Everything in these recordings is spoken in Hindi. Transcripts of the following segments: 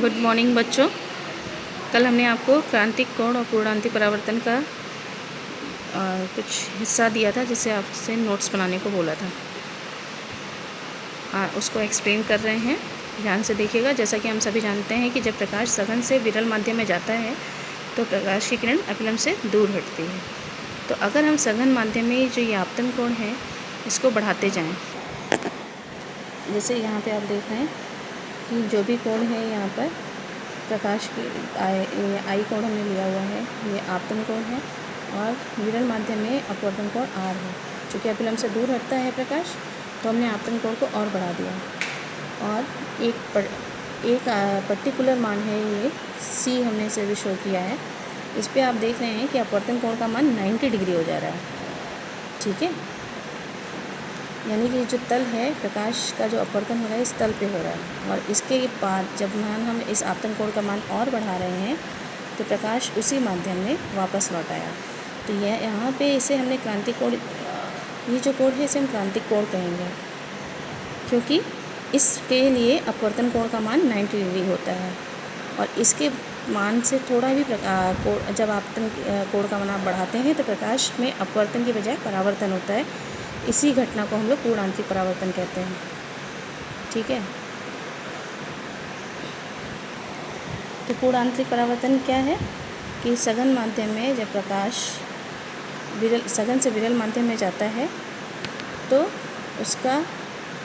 गुड मॉर्निंग बच्चों। कल हमने आपको क्रांतिक कोण और पूर्णांतिक परावर्तन का कुछ हिस्सा दिया था जिससे आपसे नोट्स बनाने को बोला था। उसको एक्सप्लेन कर रहे हैं, ध्यान से देखिएगा। जैसा कि हम सभी जानते हैं कि जब प्रकाश सघन से विरल माध्यम में जाता है तो प्रकाश की किरण अभिलंब से दूर हटती है। तो अगर हम सघन माध्यम में जो ये आपतन कोण है इसको बढ़ाते जाएं, जैसे यहाँ पे आप देख रहे हैं कि जो भी कोण है यहाँ पर प्रकाश की आई कोण हमने लिया हुआ है, ये आपतन कोण है और विरल माध्यम में अपवर्तन कोण आर है। चूँकि अभिलंब से दूर हटता है प्रकाश तो हमने आपतन कोण को और बढ़ा दिया और एक पर्टिकुलर मान है, ये सी हमने इसे भी शो किया है। इस पर आप देख रहे हैं कि अपवर्तन कोण का मान 90 डिग्री हो जा रहा है। ठीक है, यानी कि जो तल है प्रकाश का जो अपवर्तन हो रहा है इस तल पे हो रहा है और इसके बाद जब हम इस आपतन कोण का मान और बढ़ा रहे हैं तो प्रकाश उसी माध्यम में वापस लौट आया। तो यह यहाँ पे इसे हमने क्रांतिक कोण, ये जो कोण है इसे हम क्रांतिक कोण कहेंगे क्योंकि इसके लिए अपवर्तन कोण का मान 90 डिग्री होता है और इसके मान से थोड़ा भी जब आपतन कोण का मान आप बढ़ाते हैं तो प्रकाश में अपवर्तन की बजाय परावर्तन होता है। इसी घटना को हम लोग पूर्णांतिक परावर्तन कहते हैं। ठीक है, तो पूर्णांतिक परावर्तन क्या है कि सघन माध्यम में जब प्रकाश सघन से विरल माध्यम में जाता है तो उसका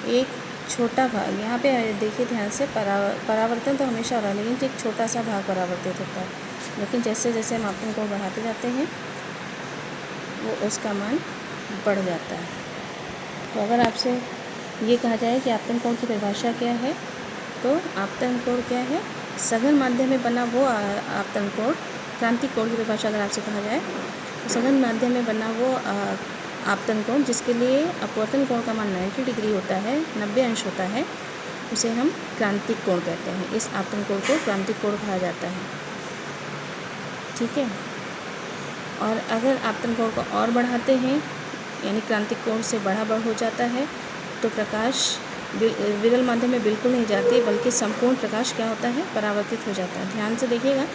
एक छोटा भाग, यहाँ पे देखिए ध्यान से, परावर्तन तो हमेशा हो रहा है लेकिन एक छोटा सा भाग परावर्तित होता है। लेकिन जैसे जैसे हम आपतन कोण बढ़ाते जाते हैं वो उसका मान बढ़ जाता है। तो अगर आपसे ये कहा जाए कि आपतन कोण की परिभाषा क्या है तो आपतन कोण क्या है, सघन माध्यम में बना वो आपतन कोण। क्रांतिक कोण की परिभाषा अगर आपसे कहा जाए तो सघन माध्यम में बना वो आपतन कोण जिसके लिए अपवर्तन कोण का मान 90 डिग्री होता है, 90 अंश होता है, उसे हम क्रांतिक कोण कहते हैं। इस आपतन कोण को क्रांतिक कोण कहा जाता है। ठीक है, और अगर आपतन कोण को और बढ़ाते हैं यानी क्रांतिक कोण से बड़ा हो जाता है तो प्रकाश विरल माध्यम में बिल्कुल नहीं जाती बल्कि संपूर्ण प्रकाश क्या होता है, परावर्तित हो जाता है। ध्यान से देखिएगा,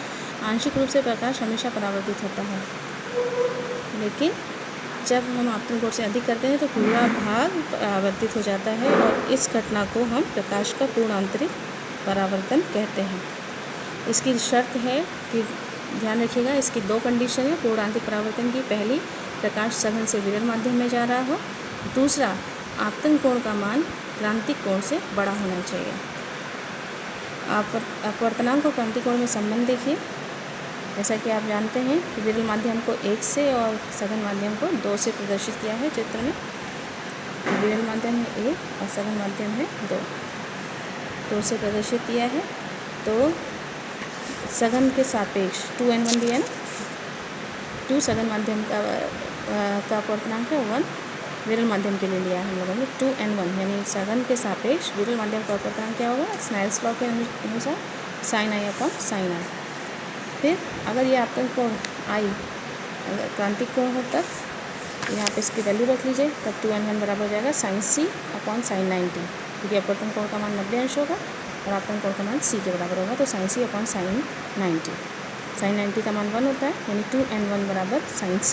आंशिक रूप से प्रकाश हमेशा परावर्तित होता है लेकिन जब हम आपतन कोण से अधिक करते हैं तो पूरा भाग परावर्तित हो जाता है और इस घटना को हम प्रकाश का पूर्णांतरिक परावर्तन कहते हैं। इसकी शर्त है कि ध्यान रखिएगा, इसकी दो कंडीशन है पूर्णांतिक परावर्तन की। पहली, प्रकाश सघन से विरल माध्यम में जा रहा हो। दूसरा, आपतन कोण का मान क्रांतिक कोण से बड़ा होना चाहिए। अपवर्तनांक और क्रांतिक कोण में संबंध देखिए। जैसा कि आप जानते हैं कि विरल माध्यम को 1 से और सघन माध्यम को 2 से प्रदर्शित किया है चित्र में। विरल माध्यम है 1 और सघन माध्यम है 2 से प्रदर्शित किया है। तो सघन के सापेक्ष 2n1 दिया ना, 2 सघन माध्यम का अपवर्तनांक है, 1 विरल माध्यम के लिए लिया है हम लोगों ने। 2n1 यानी सघन के सापेक्ष विरल माध्यम का अपवर्तनांक क्या होगा, स्नेल्स लॉ के अनुसार sin i upon sin r। फिर अगर ये आपतन कोण आई अगर क्रांतिक कोण हो तब यहाँ पे इसकी वैल्यू रख लीजिए, तब 2n1 बराबर हो जाएगा sin c अपॉन sin 90, क्योंकि अपवर्तन कोण का मान 90 अंश होगा और आपतन कोण का मान c के बराबर होगा। तो sin c upon sin 90, sin 90 का मान 1 होता है यानी 2n1 बराबर sin c।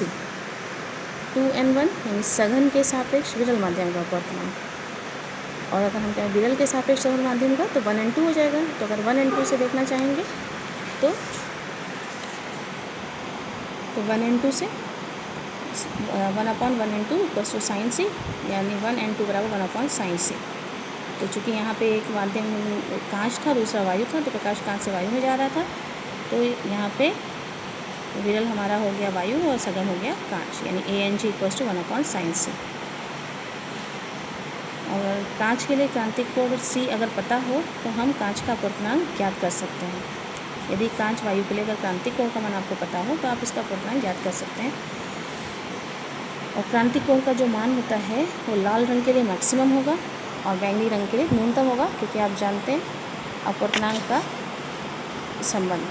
2n1 यानी सघन के सापेक्ष विरल माध्यम का अपवर्तनांक, और अगर हम कहें विरल के सापेक्ष सघन माध्यम का तो 1n2 हो जाएगा। तो अगर 1n2 से देखना चाहेंगे तो 1n2 से 1/1n2 equals to sin c, यानी 1n2 बराबर 1/sin c। तो चूँकि यहाँ पे एक माध्यम कांच था, दूसरा वायु था, तो प्रकाश कांच से वायु में जा रहा था, तो यहाँ पे विरल हमारा हो गया वायु और सघन हो गया कांच, यानी Ang equals to 1/sin c। और कांच के लिए क्रांतिक कोण c अगर पता हो तो हम कांच का अपवर्तनांक ज्ञात कर सकते हैं। यदि कांच वायु के लिए अगर क्रांतिक कोण का मान आपको पता हो तो आप इसका अपवर्तनांक ज्ञात कर सकते हैं। और क्रांतिक कोण का जो मान होता है वो लाल रंग के लिए मैक्सिमम होगा और बैंगनी रंग के लिए न्यूनतम होगा, क्योंकि आप जानते हैं अपवर्तनांक का संबंध।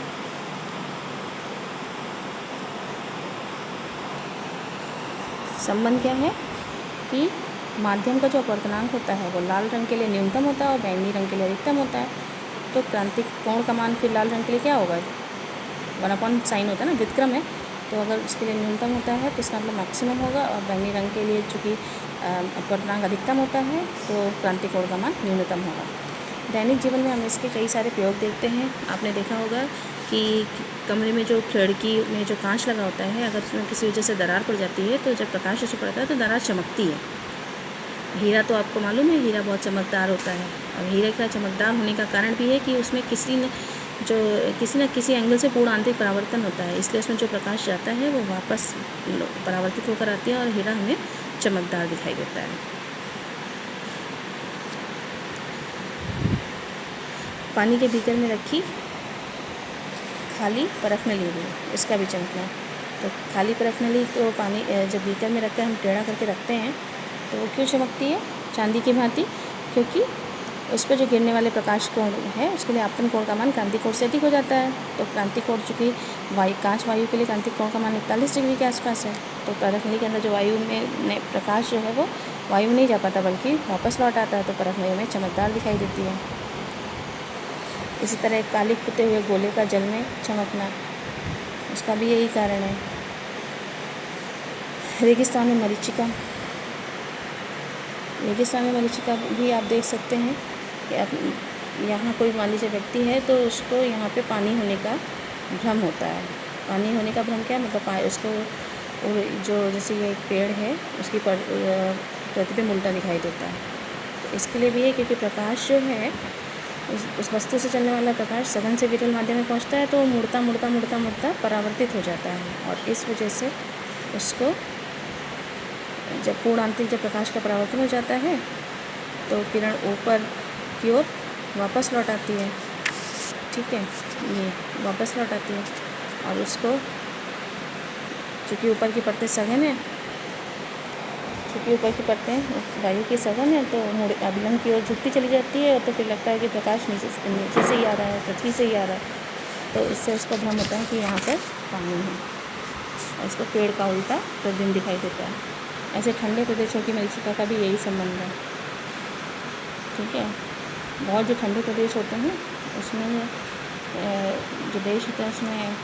संबंध क्या है कि माध्यम का जो अपवर्तनांक होता है वो लाल रंग के लिए न्यूनतम होता है और बैंगनी रंग के लिए अधिकतम होता है। तो क्रांतिक कोण का मान फिर लाल रंग के लिए क्या होगा, 1/sin होता है ना, व्युत्क्रम है, तो अगर उसके लिए न्यूनतम होता है तो इसका मतलब मैक्सिमम होगा, और बैंगनी रंग के लिए चूँकि अपवर्तनांक अधिकतम होता है तो क्रांतिक कोण का मान न्यूनतम होगा। दैनिक जीवन में हम इसके कई सारे प्रयोग देखते हैं। आपने देखा होगा कि कमरे में जो खिड़की में जो कांच लगा होता है, अगर उसमें किसी वजह से दरार पड़ जाती है तो जब प्रकाश उसमें पड़ता है तो दरार चमकती है। हीरा तो आपको मालूम है, हीरा बहुत चमकदार होता है, और हीरे का चमकदार होने का कारण भी है कि उसमें किसी न किसी एंगल से पूर्ण आंतरिक परावर्तन होता है, इसलिए उसमें जो प्रकाश जाता है वो वापस परावर्तित होकर आती है और हीरा हमें चमकदार दिखाई देता है। पानी के बीकर में रखी खाली परख नली भी, इसका भी चमकना। तो खाली परख नली तो पानी जब बीकर में रखकर हम टेढ़ा करके रखते हैं तो वो क्यों चमकती है चांदी की भांति, क्योंकि उस पर जो गिरने वाले प्रकाश कोण है उसके लिए आपतन कोण का मान क्रांतिक कोण से अधिक हो जाता है। तो क्रांतिक कोण चूँकि कांच वायु के लिए क्रांतिक कोण का मान 41 डिग्री के आसपास है, तो परख नली के अंदर जो वायु में प्रकाश जो है वो वायु में नहीं जा पाता बल्कि वापस लौट आता है, तो परख नली में चमकदार दिखाई देती है। इसी तरह काली पुते हुए गोले का जल में चमकना, उसका भी यही कारण है। रेगिस्तान में मरीचिका, रेगिस्तान में मरीचिका भी आप देख सकते हैं कि आप यहाँ कोई मान लीजिए व्यक्ति है तो उसको यहाँ पे पानी होने का भ्रम होता है। पानी होने का भ्रम क्या मतलब, उसको जो जैसे ये एक पेड़ है उसकी प्रतिबिंब उल्टा दिखाई देता है, तो इसके लिए भी है क्योंकि प्रकाश जो है उस वस्तु से चलने वाला प्रकाश सघन से विरल माध्यम में पहुँचता है तो मुड़ता मुड़ता मुड़ता मुड़ता परावर्तित हो जाता है, और इस वजह से उसको जब पूर्ण आंतरिक जब प्रकाश का परावर्तन हो जाता है तो किरण ऊपर की ओर वापस लौट आती है। ठीक है, ये वापस लौट आती है, और उसको चूँकि ऊपर की परतें सघन है, चूँकि ऊपर की परतें वायु की सघन है तो अभिलंब की ओर झुकती चली जाती है, तो फिर लगता है कि प्रकाश नीचे से ही आ रहा है, पृथ्वी से ही आ रहा है, तो इससे उसको भ्रम होता है कि यहाँ पर पानी है, और इसको पेड़ का उल्टा प्रतिबिंब दिखाई देता है। ऐसे ठंडे प्रदेशों की मरीचिका का भी यही संबंध है। ठीक है, बहुत जो ठंडे प्रदेश होते हैं उसमें जो देश होता है उसमें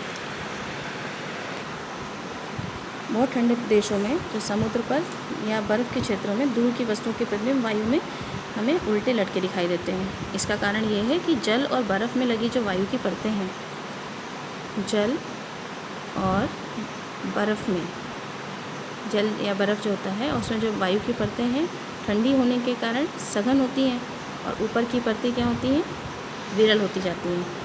बहुत ठंडे प्रदेशों में जो समुद्र पर या बर्फ़ के क्षेत्रों में दूर की वस्तुओं के प्रतिबिंब वायु में हमें उल्टे लटके दिखाई देते हैं। इसका कारण ये है कि जल और बर्फ़ में लगी जो वायु की परतें हैं, जल और बर्फ़ में, जल या बर्फ़ जो होता है उसमें जो वायु की परतें हैं ठंडी होने के कारण सघन होती हैं, और ऊपर की परतें क्या होती हैं, विरल होती जाती हैं।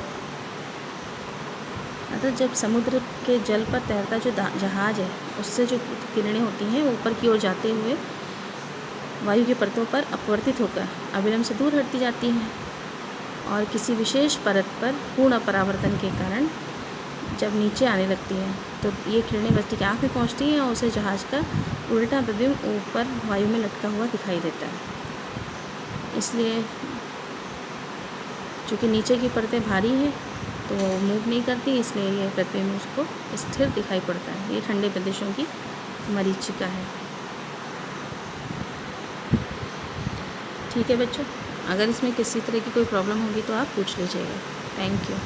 अतः जब समुद्र के जल पर तैरता जो जहाज़ है उससे जो किरणें होती हैं वो ऊपर की ओर जाते हुए वायु की परतों पर अपवर्तित होकर अविलंब से दूर हटती जाती हैं, और किसी विशेष परत पर पूर्ण परावर्तन के कारण जब नीचे आने लगती है तो ये किरणें व्यक्ति की आँख में पहुँचती हैं और उसे जहाज़ का उल्टा प्रतिबिंब ऊपर वायु में लटका हुआ दिखाई देता है। इसलिए चूँकि नीचे की परतें भारी हैं तो मूव नहीं करती, इसलिए ये प्रतिबिंब उसको स्थिर दिखाई पड़ता है। ये ठंडे प्रदेशों की मरीचिका है। ठीक है बच्चों, अगर इसमें किसी तरह की कोई प्रॉब्लम होगी तो आप पूछ लीजिएगा। Thank you.